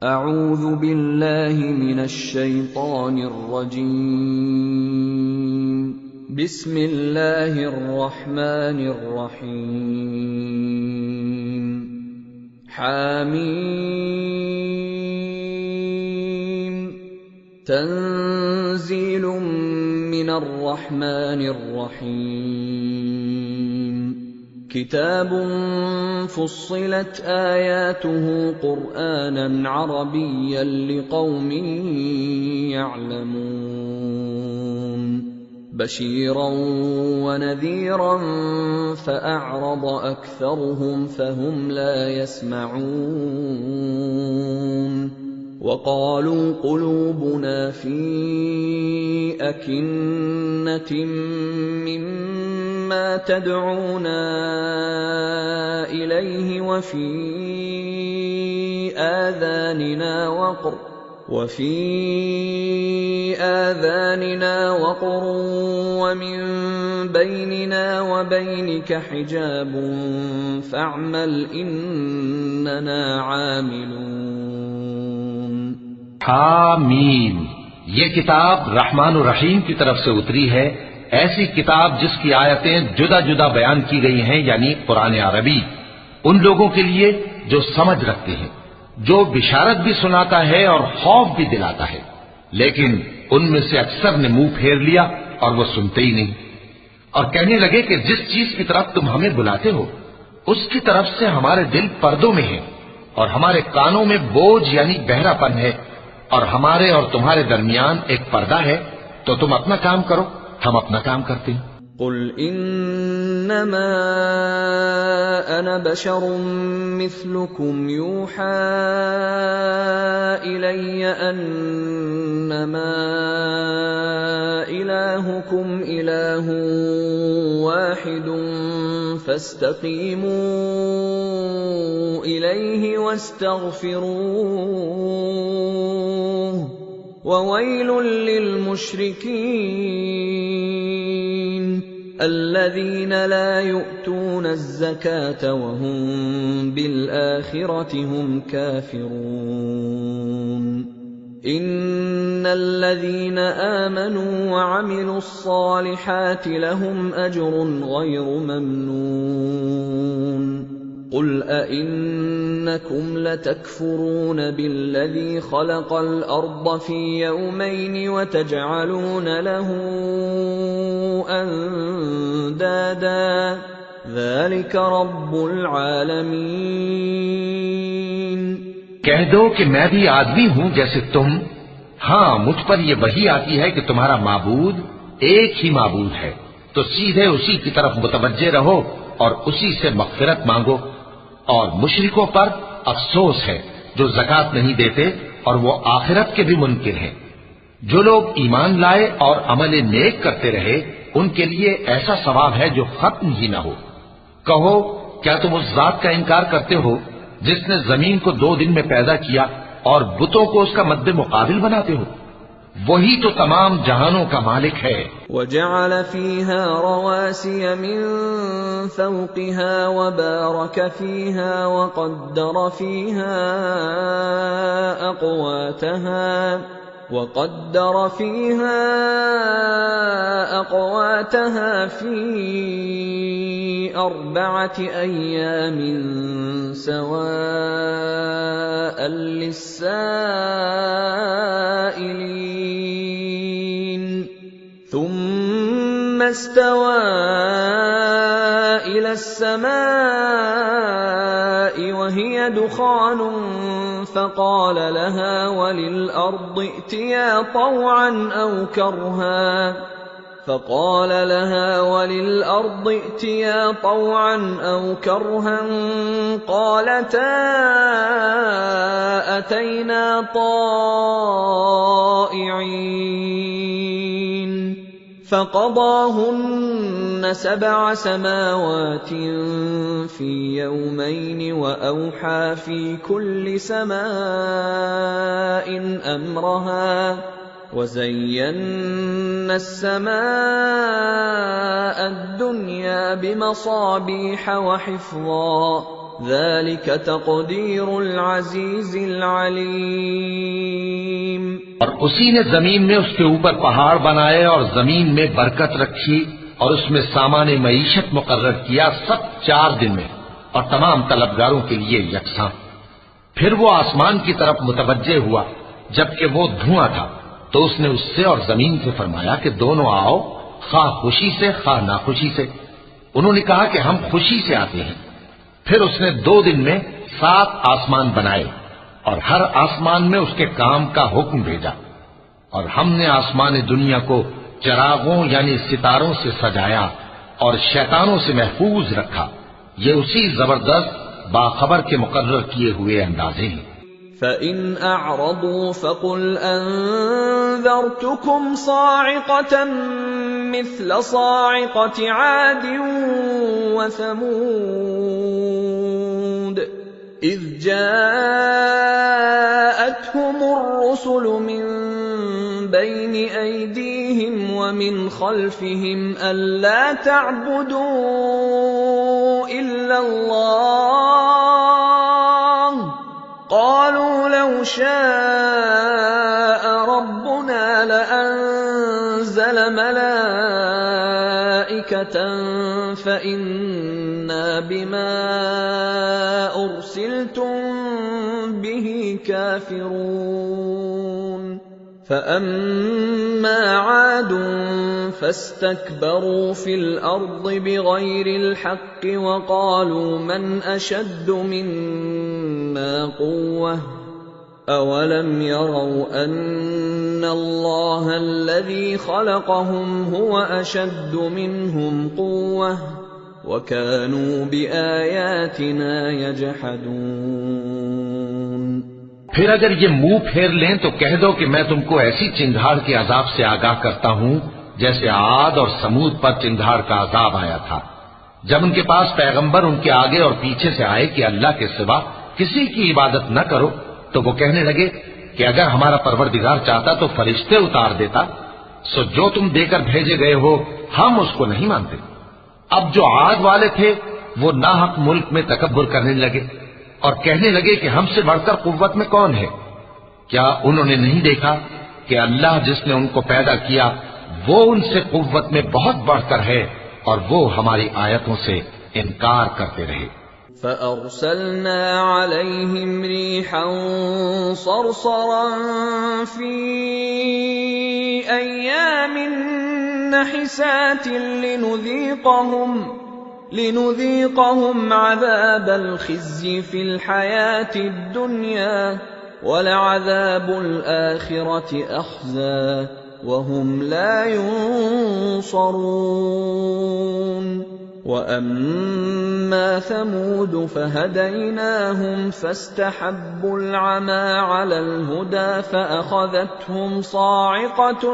أعوذ بالله من الشيطان الرجيم. بسم الله الرحمن الرحيم. حميم. تنزيل من الرحمن الرحيم. كتاب فصلت آياته قرآنا عربيا لقوم يعلمون. بشيرا ونذيرا فأعرض أكثرهم فهم لا يسمعون. وقالوا قلوبنا في أكنة مما تدعونا إليه وفي آذاننا وقر ومن بيننا وبينك حجاب فاعمل إننا عاملون. حمیم، یہ کتاب رحمان و رحیم کی طرف سے اتری ہے، ایسی کتاب جس کی آیتیں جدا جدا بیان کی گئی ہیں، یعنی قرآن عربی، ان لوگوں کے لیے جو سمجھ رکھتے ہیں، جو بشارت بھی سناتا ہے اور خوف بھی دلاتا ہے، لیکن ان میں سے اکثر نے منہ پھیر لیا اور وہ سنتے ہی نہیں، اور کہنے لگے کہ جس چیز کی طرف تم ہمیں بلاتے ہو اس کی طرف سے ہمارے دل پردوں میں ہیں اور ہمارے کانوں میں بوجھ یعنی بہرا پن ہے، اور ہمارے اور تمہارے درمیان ایک پردہ ہے، تو تم اپنا کام کرو، ہم اپنا کام کرتے ہیں۔ قل انما انا بشر مثلكم يوحى الي انما الهكم اله واحد فاستقيموا اليه واستغفروه وويل للمشركين الذين لا يؤتون الزكاة وهم بالآخرة هم كافرون. إن الذين آمنوا وعملوا الصالحات لهم أجر غير ممنون. قل أئنكم لتكفرون بالذي خلق الأرض في يومين وتجعلون له أندادا ذلك رب العالمين. کہہ دو کہ میں بھی آدمی ہوں جیسے تم، ہاں مجھ پر یہ وحی آتی ہے کہ تمہارا معبود ایک ہی معبود ہے، تو سیدھے اسی کی طرف متوجہ رہو اور اسی سے مغفرت مانگو، اور مشرکوں پر افسوس ہے جو زکات نہیں دیتے اور وہ آخرت کے بھی منکر ہیں۔ جو لوگ ایمان لائے اور عمل نیک کرتے رہے ان کے لیے ایسا ثواب ہے جو ختم ہی نہ ہو۔ کہو کیا تم اس ذات کا انکار کرتے ہو جس نے زمین کو 2 دن میں پیدا کیا اور بتوں کو اس کا مد مقابل بناتے ہو؟ وہی تو تمام جہانوں کا مالک ہے۔ وَجَعَلَ فِيهَا رَوَاسِيَ مِن فَوْقِهَا وَبَارَكَ فِيهَا وَقَدَّرَ فِيهَا أَقْوَاتَهَا فِي 4 أَيَّامٍ سَوَاءً لِّلسَّائِلِينَ. ثُمَّ اسْتَوَىٰ إِلَى السَّمَاءِ وَهِيَ دُخَانٌ فقال لها وللأرض ائتيا طوعا أو كرها قالتا أتينا طائعين. فقضاهن 7 سماوات في يومين وأوحى في كل سماء أمرها وزينا السماء الدنيا بمصابيح وحفظا ذلك तक़दीरुल अज़ीज़िल अलीम। और उसी ने जमीन में उसके ऊपर पहाड़ बनाए और जमीन में बरकत रखी और उसमें सामाने मईशत मुकर्रर किया, सब 4 दिन में और तमाम तलबगारों के लिए यकसां। फिर वो आसमान की तरफ मुतवज्जे हुआ जबकि वो धुआं था, तो उसने उससे और जमीन से फरमाया कि दोनों आओ, खा खुशी से खा नाखुशी से। उन्होंने कहा कि हम खुशी से आते हैं। फिर उसने 2 दिन में 7 आसमान बनाए और हर आसमान में उसके काम का हुक्म भेजा। और हमने आसमान दुनिया को चरागों यानी सितारों से सजाया और शैतानों से महफूज रखा। ये उसी जबरदस्त बाखबर के मुकर्रर किए हुए अंदाजे हैं। फ़इन अअरदू फ़क़ुल अंज़रतुकुम साइक़तन मिस्ल साइक़ति आद व समूद इज़ जाअतहुमुर रुसुलु मिन बैनि अयदीहिम व मिन खल्फ़िहिम अल्ला तअबुदू इल्लल्लाह क़ालू लौ शाअ रब्बुना लअन्ज़ल मलाइकतन फ़इन्ना बिमा उर्सिलतुम बिही काफ़िरून। فأما عاد فاستكبروا في الأرض بغير الحق وقالوا من أشد منا قوة أولم يروا أن الله الذي خلقهم هو أشد منهم قوة وكانوا بآياتنا يجحدون। फिर अगर ये मुंह फेर लें तो कह दो कि मैं तुमको ऐसी चिंधाड़ के अजाब से आगाह करता हूं जैसे आद और समूद पर चिंधाड़ का अजाब आया था। जब उनके पास पैगंबर उनके आगे और पीछे से आए कि अल्लाह के सिवा किसी की इबादत न करो, तो वो कहने लगे कि अगर हमारा परवरदिगार चाहता तो फरिश्ते उतार देता। सो जो तुम देकर भेजे गए हो हम उसको नहीं मानते। अब जो आद वाले थे वो नाहक मुल्क में तकब्बुर करने लगे और कहने लगे कि हमसे बढ़कर कुव्वत में कौन है। क्या उन्होंने नहीं देखा कि अल्लाह जिसने उनको पैदा किया वो उनसे कुव्वत में बहुत बढ़कर है और वो हमारी आयतों से इनकार करते रहे। فأرسلنا عليهم ريحا صرصرا في أيام نحسات لنذيقهم عذاب الخزي في الحياة الدنيا ولعذاب الآخرة أخزى وهم لا ينصرون. وأما ثمود فهديناهم فاستحبوا العمى على الهدى فأخذتهم صاعقة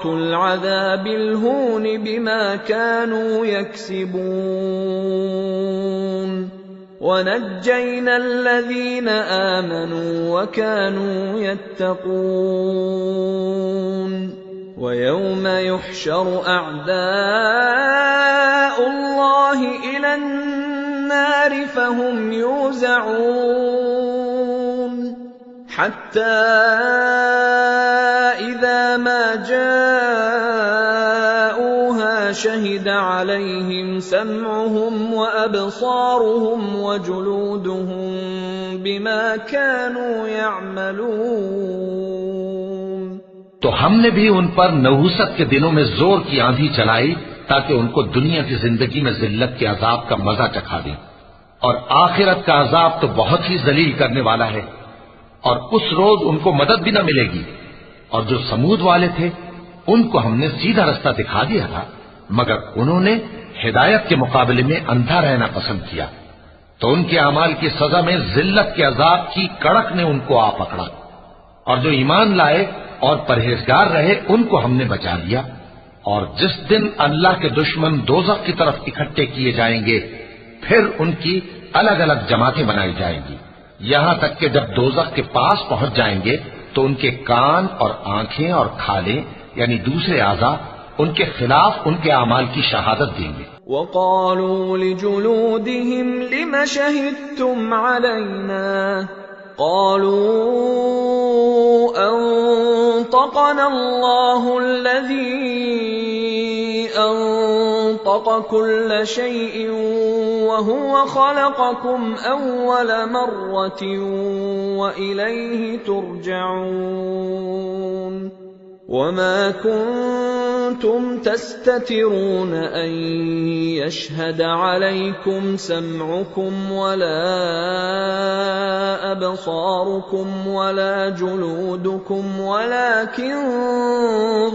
العذاب الهون بما كانوا يكسبون. ونجينا الذين آمنوا وكانوا يتقون. ويوم يحشر أعداء الله إلى النار فهم يوزعون حتى إذا ما جاءوها شهد عليهم سمعهم وأبصارهم وجلودهم بما كانوا يعملون. तो हमने भी उन पर नहुसत के दिनों में जोर की आंधी चलाई ताकि उनको दुनिया की जिंदगी में जिल्लत के अजाब का मजा चखा दें, और आखिरत का अजाब तो बहुत ही जलील करने वाला है और उस रोज उनको मदद भी न मिलेगी। और जो समूद वाले थे उनको हमने सीधा रास्ता दिखा दिया था, मगर उन्होंने हिदायत के मुकाबले में अंधा रहना पसंद किया, तो उनके अमाल की सजा में जिल्लत के अजाब की कड़क ने उनको आ पकड़ा। और जो ईमान लाए और परहेजगार रहे उनको हमने बचा लिया। और जिस दिन अल्लाह के दुश्मन दोज़ख की तरफ इकट्ठे किए जाएंगे फिर उनकी अलग अलग जमातें बनाई जाएंगी, यहां तक कि जब दोज़ख के पास पहुंच जाएंगे तो उनके कान और आंखें और खालें यानी दूसरे आज़ा उनके खिलाफ उनके अमाल की शहादत देंगे। وقالوا لجلودهم لم شهدتم علينا قالوا أنطقنا الله الذي أنطق كل شيء وهو خلقكم أول مرة وإليه ترجعون وما كنتم تستترون أن يشهد عليكم سمعكم ولا أبصاركم ولا جلودكم ولكن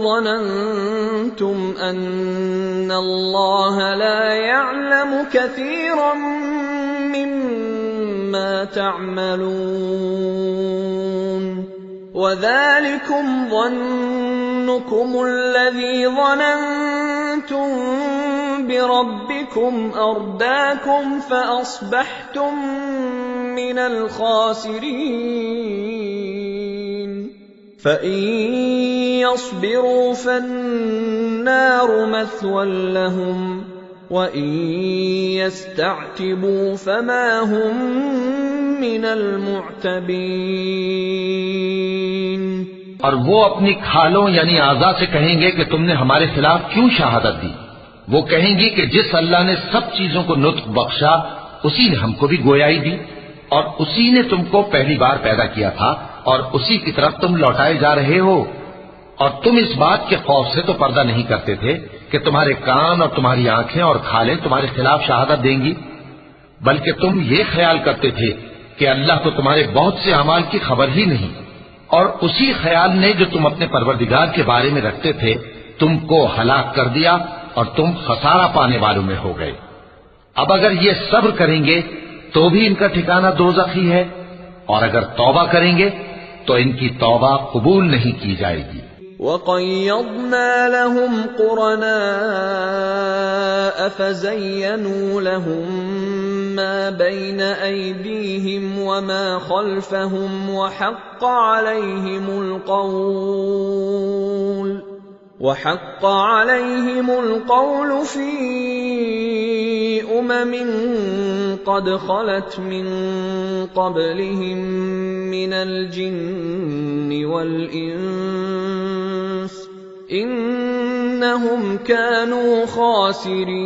ظننتم أن الله لا يعلم كثيرا مما تعملون وذلكم ظنكم الذي ظننتم بربكم أرداكم فأصبحتم من الخاسرين فإن يصبروا فالنار مثوى لهم وإن يستعتبوا فما هم من المعتبين और वो अपनी खालों यानी आज़ा से कहेंगे कि तुमने हमारे खिलाफ क्यों शहादत दी। वो कहेंगी कि जिस अल्लाह ने सब चीजों को नुत्क बख्शा उसी ने हमको भी गोयाई दी और उसी ने तुमको पहली बार पैदा किया था और उसी की तरफ तुम लौटाए जा रहे हो। और तुम इस बात के खौफ से तो पर्दा नहीं करते थे कि तुम्हारे कान और तुम्हारी आंखें और खालें तुम्हारे खिलाफ शहादत देंगी, बल्कि तुम ये ख्याल करते थे कि अल्लाह तो तुम्हारे बहुत से अमाल की खबर ही नहीं। और उसी ख्याल ने जो तुम अपने परवरदिगार के बारे में रखते थे तुमको हलाक कर दिया और तुम खसारा पाने वालों में हो गए। अब अगर ये सब्र करेंगे तो भी इनका ठिकाना दोज़ख ही है और अगर तौबा करेंगे तो इनकी तौबा कबूल नहीं की जाएगी। وَقَيَّضْنَا لَهُمْ قُرَنَاءَ فَزَيَّنُوا لَهُم مَّا بَيْنَ أَيْدِيهِمْ وَمَا خَلْفَهُمْ وَحَقَّ عَلَيْهِمُ الْقَوْلُ فِي قَدْ خَلَتْ مِن قَبْلِهِم مِّنَ الْجِنِّ وَالْإِنسِ إِنَّهُمْ كَانُوا خَاسِرِينَ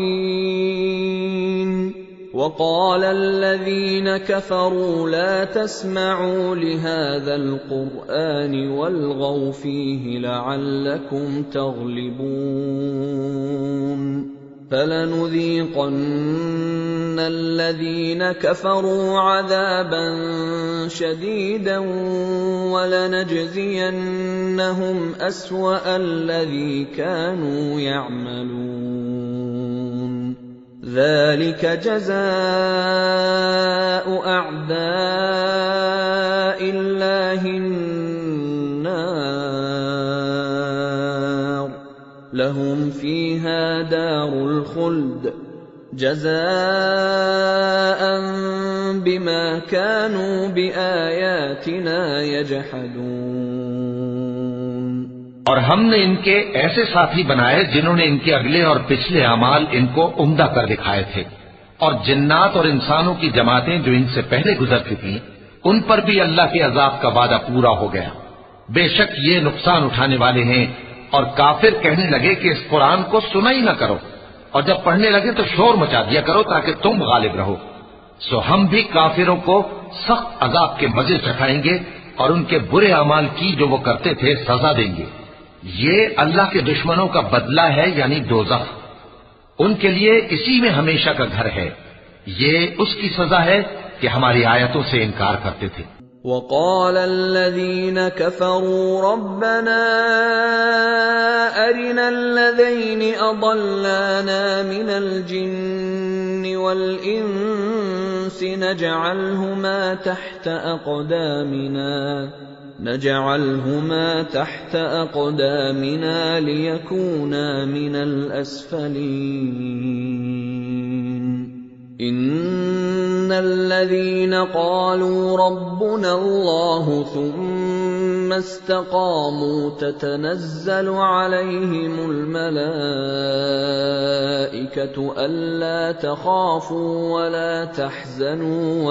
وَقَالَ الَّذِينَ كَفَرُوا لَا تَسْمَعُوا لِهَذَا الْقُرْآنِ وَالْغَوْا فِيهِ لَعَلَّكُمْ تَغْلِبُونَ فَلَنُذِيقَنَّ الَّذِينَ كَفَرُوا عَذَابًا شَدِيدًا وَلَنَجْزِيَنَّهُمْ أَسْوَأَ الَّذِي كَانُوا يَعْمَلُونَ ذَلِكَ جَزَاءُ أَعْدَاءِ اللَّهِ النَّارُ لَهُمْ فِيهَا دَارُ الْخُلْدِ جَزَاءً بِمَا كَانُوا بِآيَاتِنَا يَجْحَدُونَ। और हमने इनके ऐसे साथी बनाए जिन्होंने इनके अगले और पिछले अमाल इनको उम्दा कर दिखाए थे, और जिन्नात और इंसानों की जमातें जो इनसे पहले गुजर चुकी उन पर भी अल्लाह के अजाब का वादा पूरा हो गया। बेशक ये नुकसान उठाने वाले हैं। और काफिर कहने लगे कि इस कुरान को सुना ही न करो, और जब पढ़ने लगे तो शोर मचा दिया करो ताकि तुम गालिब रहो। सो हम भी काफिरों को सख्त अजाब के मजे चखाएंगे और उनके बुरे अमाल की जो वो करते थे सजा देंगे। ये अल्लाह के दुश्मनों का बदला है यानी दोज़ख। उनके लिए इसी में हमेशा का घर है। ये उसकी सजा है कि हमारी आयतों से इनकार करते थे। وَقَالَ الَّذِينَ كَفَرُوا رَبَّنَا أَرِنَا الَّذَيْنِ أَضَلَّانَا مِنَ الْجِنِّ وَالْإِنسِ نَجْعَلْهُمَا تَحْتَ أَقْدَامِنَا لِيَكُونَا مِنَ الْأَسْفَلِينَ إِنَّ الَّذِينَ قَالُوا رَبُّنَا اللَّهُ ثُمَّ استقاموا تتنزل عليهم الملائكة ألا تخافوا ولا تحزنوا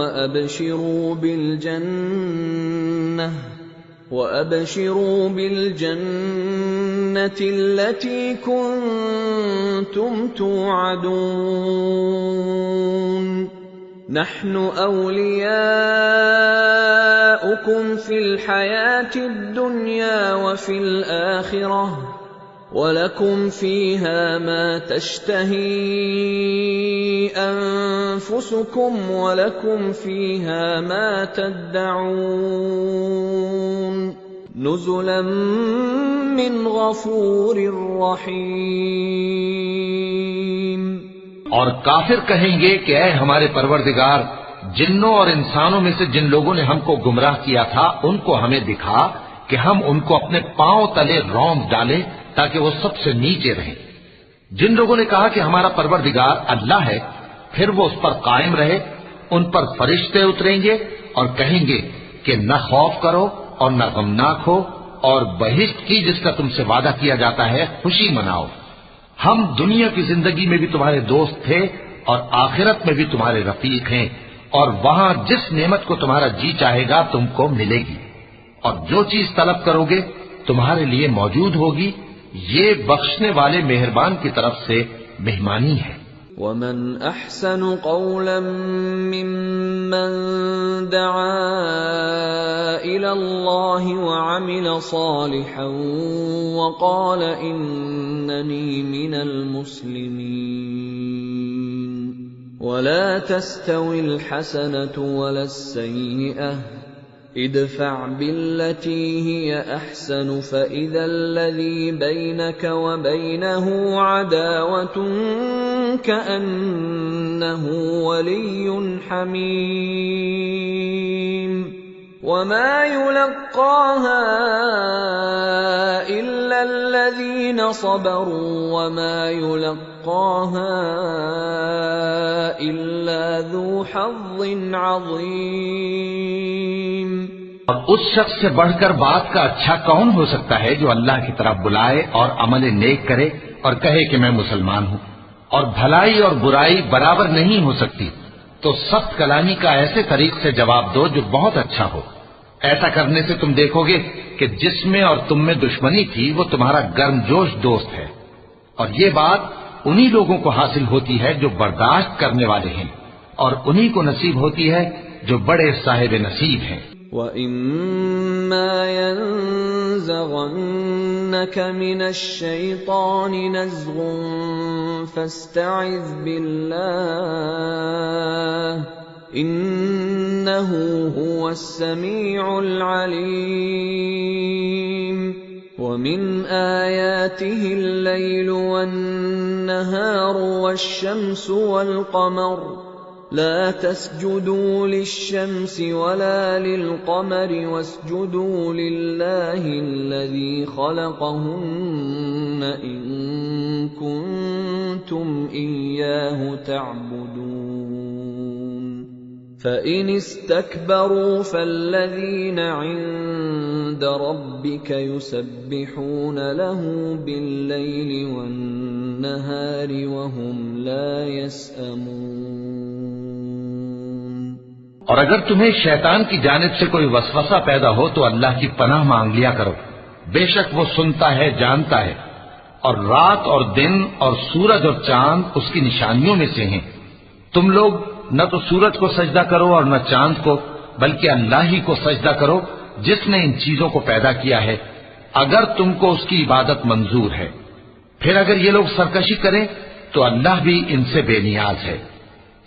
وأبشروا بالجنة التي كنتم توعدون نحن أولياؤكم في الحياة الدنيا وفي الآخرة ولكم فيها ما تشتهي أنفسكم ولكم فيها ما تدعون نزلا من غفور رحيم। और काफिर कहेंगे कि ऐ हमारे परवरदिगार, जिन्नों और इंसानों में से जिन लोगों ने हमको गुमराह किया था उनको हमें दिखा कि हम उनको अपने पांव तले रौंद डालें ताकि वो सबसे नीचे रहें। जिन लोगों ने कहा कि हमारा परवरदिगार अल्लाह है, फिर वो उस पर कायम रहे, उन पर फरिश्ते उतरेंगे और कहेंगे कि न खौफ करो और न गमनाक हो, और बहिश्त की जिसका तुमसे वादा किया जाता है खुशी मनाओ। हम दुनिया की जिंदगी में भी तुम्हारे दोस्त थे और आखिरत में भी तुम्हारे रफीक हैं, और वहां जिस नेमत को तुम्हारा जी चाहेगा तुमको मिलेगी, और जो चीज तलब करोगे तुम्हारे लिए मौजूद होगी। ये बख्शने वाले मेहरबान की तरफ से मेहमानी है। ومن أحسن قولا ممن دعا إلى الله وعمل صالحا وقال إنني من المسلمين ولا تستوي الحسنة ولا السيئة ادفع بالتي هي أحسن فإذا الذي بينك وبينه عداوة كأنه ولي حميم وما يلقاها إلا الذين صبروا وما يلقاها إلا ذو حظ عظيم। और उस शख्स से बढ़कर बात का अच्छा कौन हो सकता है जो अल्लाह की तरफ बुलाए और अमल नेक करे और कहे कि मैं मुसलमान हूं। और भलाई और बुराई बराबर नहीं हो सकती, तो सख्त कलामी का ऐसे तरीक से जवाब दो जो बहुत अच्छा हो। ऐसा करने से तुम देखोगे कि जिसमें और तुम में दुश्मनी थी वो तुम्हारा गर्मजोश दोस्त है। और ये बात उन्हीं लोगों को हासिल होती है जो बर्दाश्त करने वाले हैं, और उन्हीं को नसीब होती है जो बड़े साहिब नसीब हैं। وَإِمَّا يَنزَغَنَّكَ مِنَ الشَّيْطَانِ نَزْغٌ فَاسْتَعِذْ بِاللَّهِ إِنَّهُ هُوَ السَّمِيعُ الْعَلِيمُ وَمِنْ آيَاتِهِ اللَّيْلُ وَالنَّهَارُ وَالشَّمْسُ وَالْقَمَرُ لا تسجدوا للشمس ولا للقمر واسجدوا لله الذي خلقهن إن كنتم إياه تعبدون فإن استكبروا فالذين عند ربك يسبحون له بالليل والنهار وهم لا يسأمون। और अगर तुम्हें शैतान की जानिब से कोई वसवसा पैदा हो तो अल्लाह की पनाह मांग लिया करो, बेशक वो सुनता है, जानता है। और रात और दिन और सूरज और चांद उसकी निशानियों में से हैं। तुम लोग न तो सूरज को सजदा करो और न चांद को, बल्कि अल्लाह ही को सजदा करो जिसने इन चीजों को पैदा किया है, अगर तुमको उसकी इबादत मंजूर है। फिर अगर ये लोग सरकशी करें तो अल्लाह भी इनसे बेनियाज है,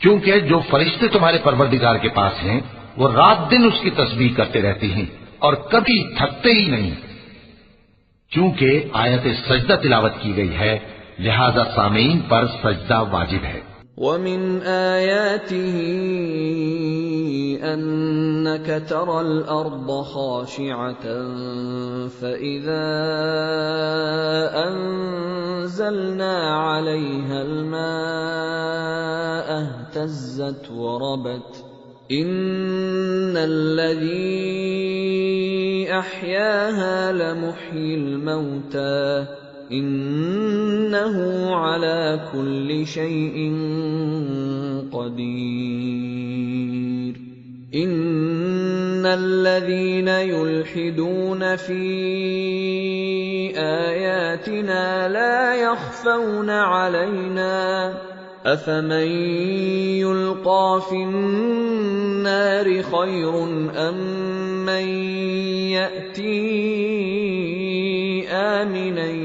क्योंकि जो फरिश्ते तुम्हारे परवरदिगार के पास हैं वो रात दिन उसकी तस्बीह करते रहते हैं और कभी थकते ही नहीं। क्योंकि आयत सजदा तिलावत की गई है, लिहाजा सामीन पर सजदा वाजिब है। وَمِنْ آيَاتِهِ أَنَّكَ تَرَى الْأَرْضَ خَاشِعَةً فَإِذَا أَنزَلْنَا عَلَيْهَا الْمَاءَ اهْتَزَّتْ وَرَبَتْ इन्नल्लज़ी अह्याहा लमुह्यिल मौता इन्नहु अला कुल्लि शैइन क़दीर। इन्नल्लज़ीन युल्हिदून फी आयातिना ला यख़फ़ौन अलैना अफमन युल्क़ा फ़िन्नारि ख़ैरुन अम्मन यअती आमिनन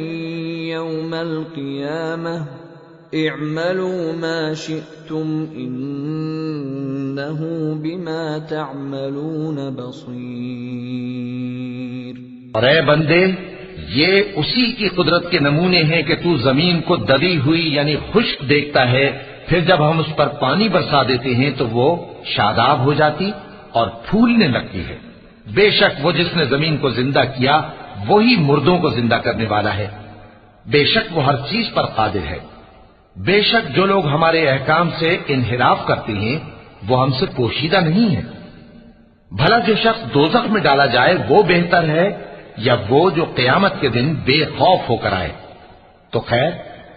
यौमल क़ियामह इअमलू मा शिअ्तुम इन्नहु बिमा तअमलून बसीर। और ऐ बंदे, ये उसी की कुदरत के नमूने हैं कि तू जमीन को दबी हुई यानी खुश्क देखता है, फिर जब हम उस पर पानी बरसा देते हैं तो वो शादाब हो जाती और फूलने लगती है। बेशक वो जिसने जमीन को जिंदा किया वही मुर्दों को जिंदा करने वाला है। बेशक वो हर चीज पर कादिर है। बेशक जो लोग हमारे अहकाम से इन्हिराफ करते हैं वो हमसे पोशीदा नहीं है। भला जो शख्स दोज़ख में डाला जाए वो बेहतर है या वो जो क़यामत के दिन बेखौफ होकर आए। तो खैर,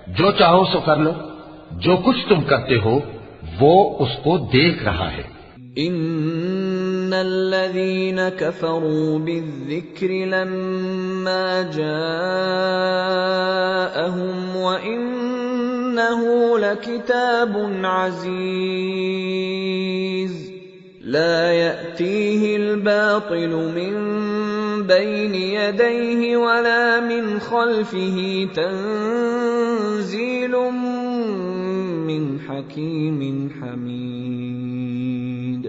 जो चाहो सो कर लो, जो कुछ तुम करते हो वो उसको देख रहा है। इन्नल्लज़ीन कफ़रू बिज़्ज़िक्रि लम्मा जाअहुम व इन्नहु लकिताबुन अज़ीज़ ला यअतीहिल बातिलु मिन बैनि यदैहि वला मिन खल्फिहि तंज़ीलुम मिन हकीमिन हमीद।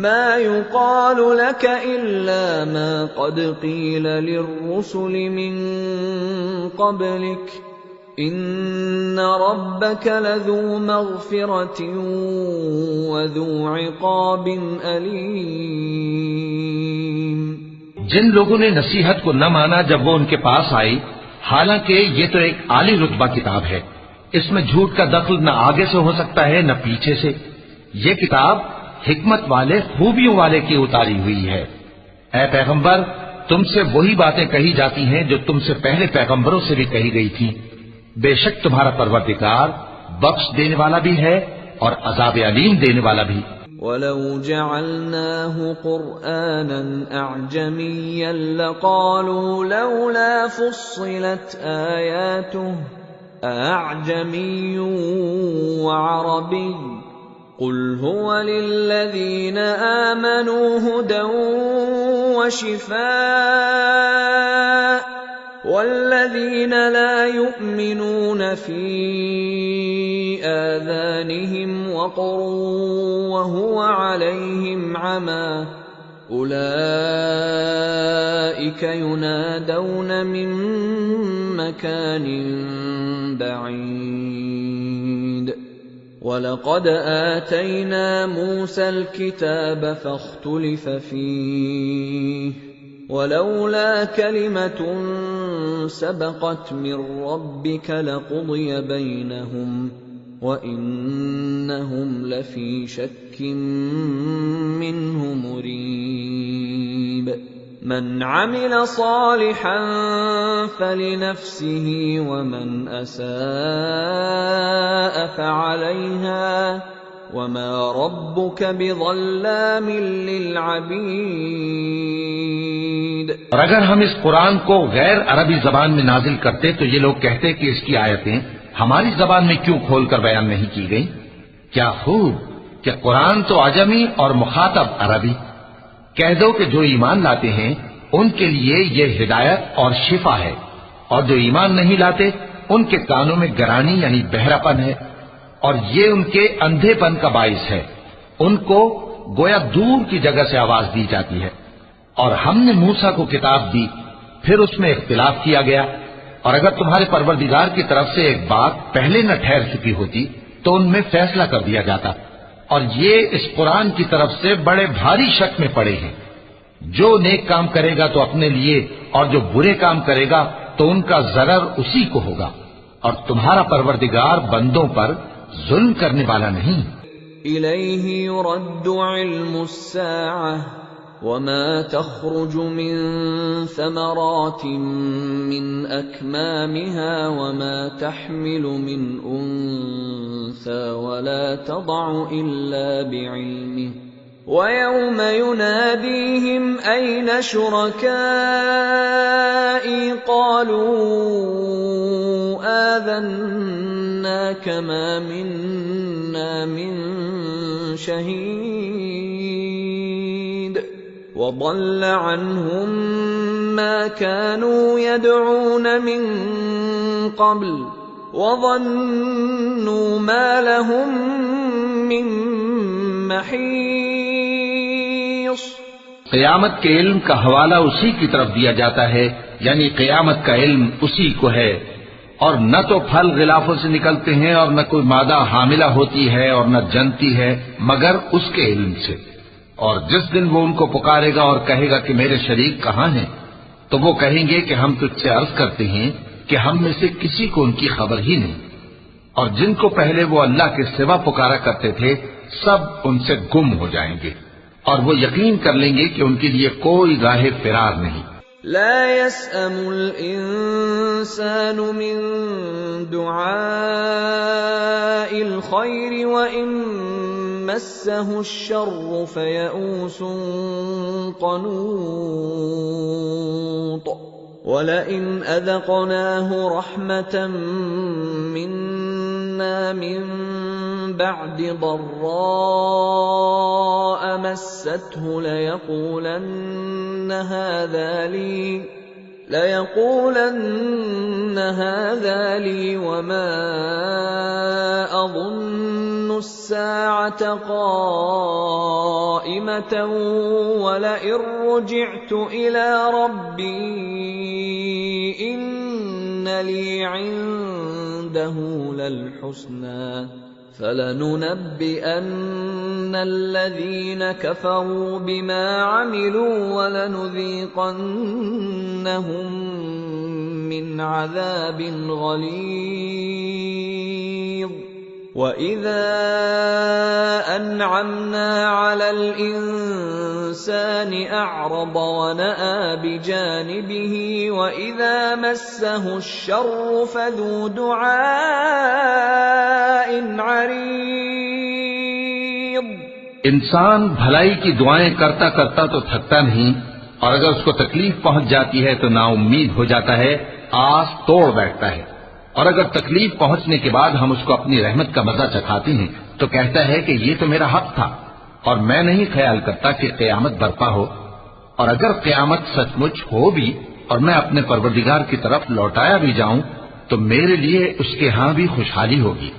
मा युक़ालु लक इल्ला मा क़द क़ील लिर्रुसुलि मिन क़ब्लिक इन्न रब्बक लज़ू मग़फ़िरतिन व ज़ू इक़ाबिन अलीम। जिन लोगों ने नसीहत को न माना जब वो उनके पास आई, हालांकि ये तो एक आली रुतबा किताब है, इसमें झूठ का दखल न आगे से हो सकता है न पीछे से। ये किताब हिकमत वाले, खूबियों वाले की उतारी हुई है। ऐ पैगंबर, तुमसे वही बातें कही जाती हैं जो तुमसे पहले पैगंबरों से भी कही गई थी। बेशक तुम्हारा परवरदिगार बख्श देने वाला भी है और अज़ाब अलीम देने वाला भी। वलौ जअलनाहु क़ुरआनन अअजमिय्यन लक़ालू लौला फुस्सिलत आयातुहु अअजमिय्युन व अरबिय्युन क़ुल हुव लिल्लज़ीन आमनू हुदन व शिफ़ाअ वल्लज़ीन ला युमिनून फ़ी आज़ानिहिम वक़रुन वहुव अलैहिम अमा उलाइक युनादौन मिन मकानिन बईद। वलक़द आतैना मूसल किताब फ़ख्तुलिफ़ फ़ीह वलौला कलिमतुन सबक़त मिन रब्बिक लक़ुदिय बैनहुम व इन्नहुम लफ़ी शक्किन मिन्हु मुरीब। मन अमिल सालिहन फलिनफ्सिहि व मन असाअ फ़अलैहा वमा रब्बुक बिज़ल्लामिन लिलअबीद। और अगर हम इस कुरान को गैर अरबी जबान में नाजिल करते तो ये लोग कहते कि इसकी आयतें हमारी जबान में क्यों खोलकर बयान नहीं की गई। क्या खूब कि कुरान तो अजमी और मुखातब अरबी। कह दो कि जो ईमान लाते हैं उनके लिए ये हिदायत और शिफा है, और जो ईमान नहीं लाते उनके कानों में गरानी यानी बहरापन है, और ये उनके अंधेपन का बाइस है। उनको गोया दूर की जगह से आवाज दी जाती है। और हमने मूसा को किताब दी, फिर उसमें इख्तिलाफ किया गया, और अगर तुम्हारे परवरदिगार की तरफ से एक बात पहले न ठहर चुकी होती तो उनमें फैसला कर दिया जाता। और ये इस कुरान की तरफ से बड़े भारी शक में पड़े हैं। जो नेक काम करेगा तो अपने लिए, और जो बुरे काम करेगा तो उनका जरर उसी को होगा। और तुम्हारा परवरदिगार बंदों पर जुल्म करने वाला नहीं। इलैहि युरद्दु इल्मुस्साअह वमा तख्रुजु मिन समरातिन मिन अकमामिहा वमा तहमिलु मिन उन्सा वला तदअु इल्ला बिइल्मिहि वयौम युनादीहिम ऐन शुरकाई क़ालू आज़न्नाक मा मिन्ना मिन शहीद वضل عنهم ما كانوا يدعون من قبل وظنوا ما لهم من محيص। क़यामत के इल्म का हवाला उसी की तरफ दिया जाता है, यानी क़यामत का इल्म उसी को है। और न तो फल गिलाफों से निकलते हैं और न कोई मादा हामिला होती है और न जनती है मगर उसके इल्म से। और जिस दिन वो उनको पुकारेगा और कहेगा कि मेरे शरीक कहाँ हैं, तो वो कहेंगे कि हम तुझसे अर्ज करते हैं कि हम में से किसी को उनकी खबर ही नहीं। और जिनको पहले वो अल्लाह के सिवा पुकारा करते थे सब उनसे गुम हो जाएंगे और वो यकीन कर लेंगे कि उनके लिए कोई राह फिरार नहीं। ला यसअमुल इंसानु मिन दुआइल खैरि व इन मस्सहु श्शर्रु फयऊसुन क़नूत वलइन अज़क़नाहु रहमतन मिन्ना मिन बअदि ضراء मस्सतहु लयक़ूलन हाज़ा ली वमा अज़ुन्नु الساعة قائمة ولئن رجعت إلى ربي إن لي عنده للحسنى فلننبئن الذين كفروا بما عملوا ولنذيقنهم من عذاب غليظ وَإِذَا أَنْعَمْنَا عَلَى الْإِنسَانِ أَعْرَضَ وَنَأَىٰ بِجَانِبِهِ وَإِذَا مَسَّهُ الشَّرُّ فَذُو دُعَاءٍ عَرِيضٍ। इंसान भलाई की दुआएं करता करता तो थकता नहीं, और अगर उसको तकलीफ पहुंच जाती है तो नाउम्मीद हो जाता है, आस तोड़ बैठता है। और अगर तकलीफ पहुंचने के बाद हम उसको अपनी रहमत का मजा चखाते हैं तो कहता है कि ये तो मेरा हक था और मैं नहीं ख्याल करता कि क़यामत बर्पा हो। और अगर क़यामत सचमुच हो भी और मैं अपने परवरदिगार की तरफ लौटाया भी जाऊं तो मेरे लिए उसके यहां भी खुशहाली होगी।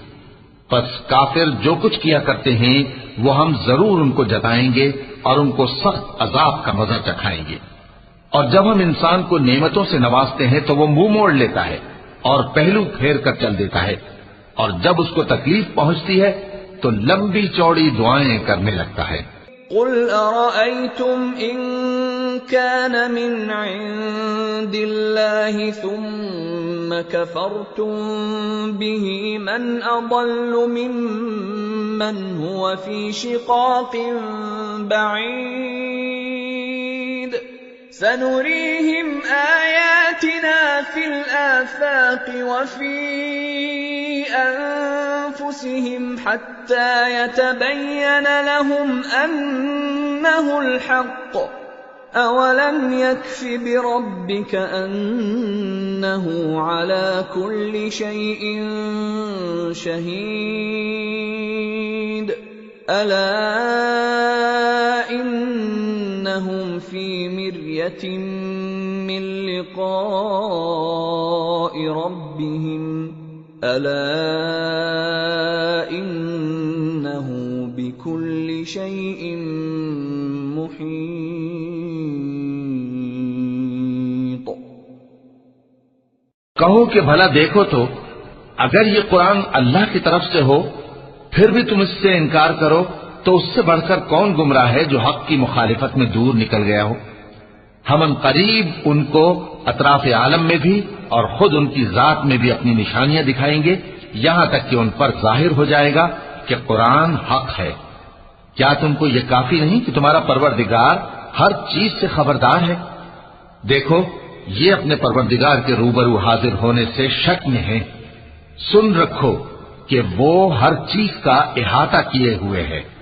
बस काफिर जो कुछ किया करते हैं वो हम जरूर उनको जताएंगे और उनको सख्त अजाब का मजा चखाएंगे। और जब हम इंसान को नेमतों से नवाजते हैं तो वो मुंह मोड़ लेता है और पहलू फेर कर चल देता है, और जब उसको तकलीफ पहुंचती है तो लंबी चौड़ी दुआएं करने लगता है। क़ुल अरअयतुम इन कान मिन इंदिल्लाहि थुम्मा कफरतुम बिही मन अضल्लु मिम्मन हुवा फी शिक़ाक़िन बईद सनुरीहिम आयातिना फिल आफाक़ वफ़ी अनफुसिहिम हत्ता यतबय्यन लहुम अन्नहुल हक़्क़ अवलम यकफ़ि बिरब्बिक अन्नहु अला कुल्लि शैइन शहीद अला इन्नहुम फी मिर्यतिन मिन लिक़ाइ रब्बिहिम अला इन्नहु बिकुल्लि शैइन मुहीत। कहो कि भला देखो तो अगर ये कुरान अल्लाह की तरफ से हो फिर भी तुम इससे इनकार करो तो उससे बढ़कर कौन गुमराह है जो हक की मुखालिफत में दूर निकल गया हो। हम करीब उनको अतराफ आलम में भी और खुद उनकी जात में भी अपनी निशानियां दिखाएंगे, यहां तक कि उन पर जाहिर हो जाएगा कि कुरान हक है। क्या तुमको ये काफी नहीं कि तुम्हारा परवरदिगार हर चीज से खबरदार है? देखो, ये अपने परवरदिगार के रूबरू हाजिर होने से शक में है। सुन रखो कि वो हर चीज का इहाता किए हुए है।